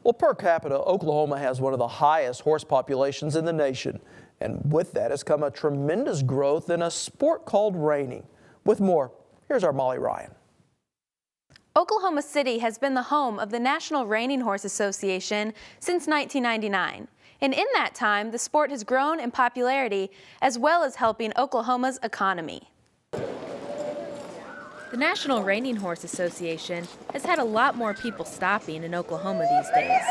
Well, per capita, Oklahoma has one of the highest horse populations in the nation. And with that has come a tremendous growth in a sport called reining. With more, here's our Molly Ryan. Oklahoma City has been the home of the National Reining Horse Association since 1999. And in that time, the sport has grown in popularity as well as helping Oklahoma's economy. The National Reining Horse Association has had a lot more people stopping in Oklahoma these days.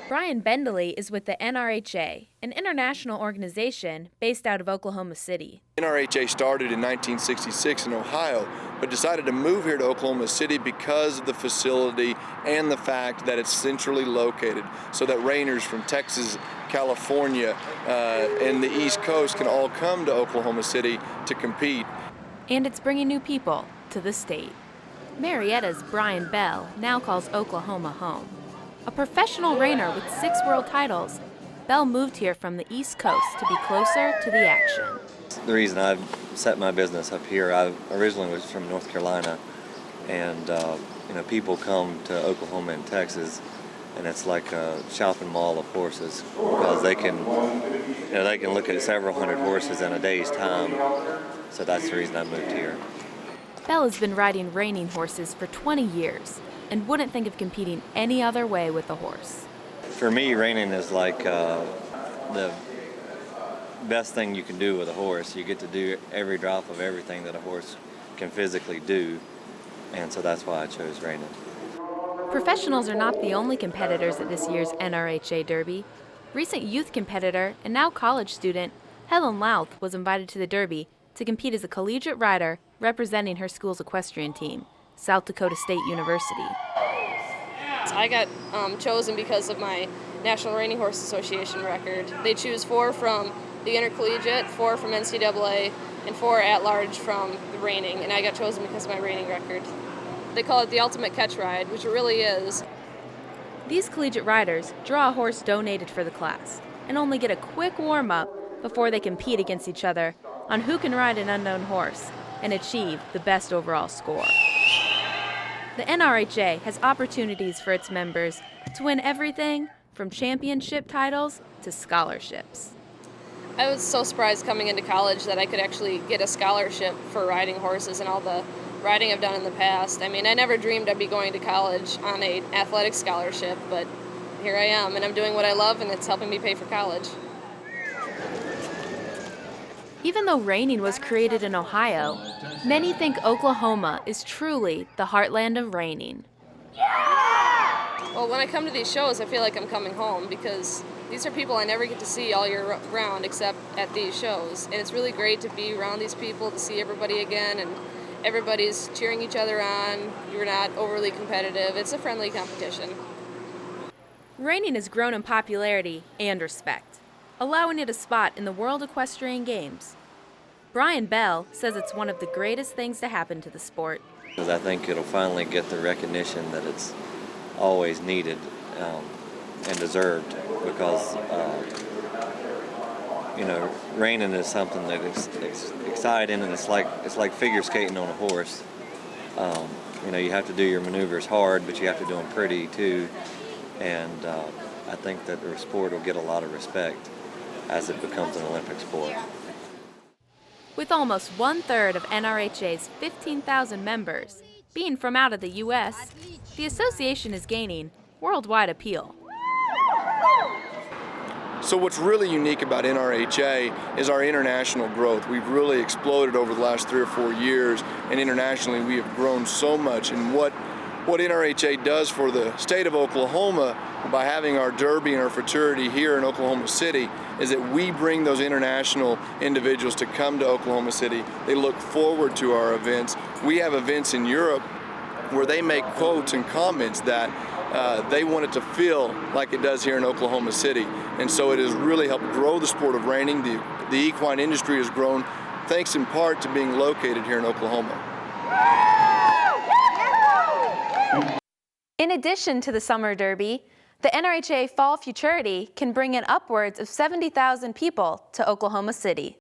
Brian Bendley is with the NRHA, an international organization based out of Oklahoma City. NRHA started in 1966 in Ohio, but decided to move here to Oklahoma City because of the facility and the fact that it's centrally located, so that reiners from Texas, California, and the East Coast can all come to Oklahoma City to compete. And it's bringing new people to the state. Marietta's Brian Bell now calls Oklahoma home. A professional reiner with 6 world titles, Bell moved here from the East Coast to be closer to the action. The reason I've set my business up here, I originally was from North Carolina, and people come to Oklahoma and Texas, and it's like a shopping mall of horses because they can look at several hundred horses in a day's time. So that's the reason I moved here. Bell has been riding reining horses for 20 years and wouldn't think of competing any other way with a horse. For me, reining is like the best thing you can do with a horse. You get to do every drop of everything that a horse can physically do, and so that's why I chose reining. Professionals are not the only competitors at this year's NRHA Derby. Recent youth competitor and now college student Helen Louth was invited to the Derby to compete as a collegiate rider representing her school's equestrian team, South Dakota State University. I got chosen because of my National Reining Horse Association record. They choose 4 from the intercollegiate, 4 from NCAA, and 4 at-large from the reining, and I got chosen because of my reining record. They call it the ultimate catch ride, which it really is. These collegiate riders draw a horse donated for the class and only get a quick warm-up before they compete against each other on who can ride an unknown horse and achieve the best overall score. The NRHA has opportunities for its members to win everything from championship titles to scholarships. I was so surprised coming into college that I could actually get a scholarship for riding horses and all the riding I've done in the past. I mean, I never dreamed I'd be going to college on an athletic scholarship, but here I am, and I'm doing what I love, and it's helping me pay for college. Even though reining was created in Ohio, many think Oklahoma is truly the heartland of reining. Well, when I come to these shows, I feel like I'm coming home because these are people I never get to see all year round except at these shows. And it's really great to be around these people, to see everybody again, and everybody's cheering each other on. You're not overly competitive. It's a friendly competition. Reining has grown in popularity and respect, allowing it a spot in the World Equestrian Games. Brian Bell says it's one of the greatest things to happen to the sport. Because I think it'll finally get the recognition that it's always needed and deserved, because reining is something that is exciting, and it's like figure skating on a horse. You have to do your maneuvers hard, but you have to do them pretty too. And I think that the sport will get a lot of respect as it becomes an Olympic sport. With almost 1/3 of NRHA's 15,000 members being from out of the U.S., the association is gaining worldwide appeal. So what's really unique about NRHA is our international growth. We've really exploded over the last 3 or 4 years, and internationally we have grown so much. And what NRHA does for the state of Oklahoma by having our Derby and our fraternity here in Oklahoma City is that we bring those international individuals to come to Oklahoma City. They look forward to our events. We have events in Europe where they make quotes and comments that they want it to feel like it does here in Oklahoma City. And so it has really helped grow the sport of reining. The equine industry has grown thanks in part to being located here in Oklahoma. In addition to the Summer Derby, the NRHA Fall Futurity can bring in upwards of 70,000 people to Oklahoma City.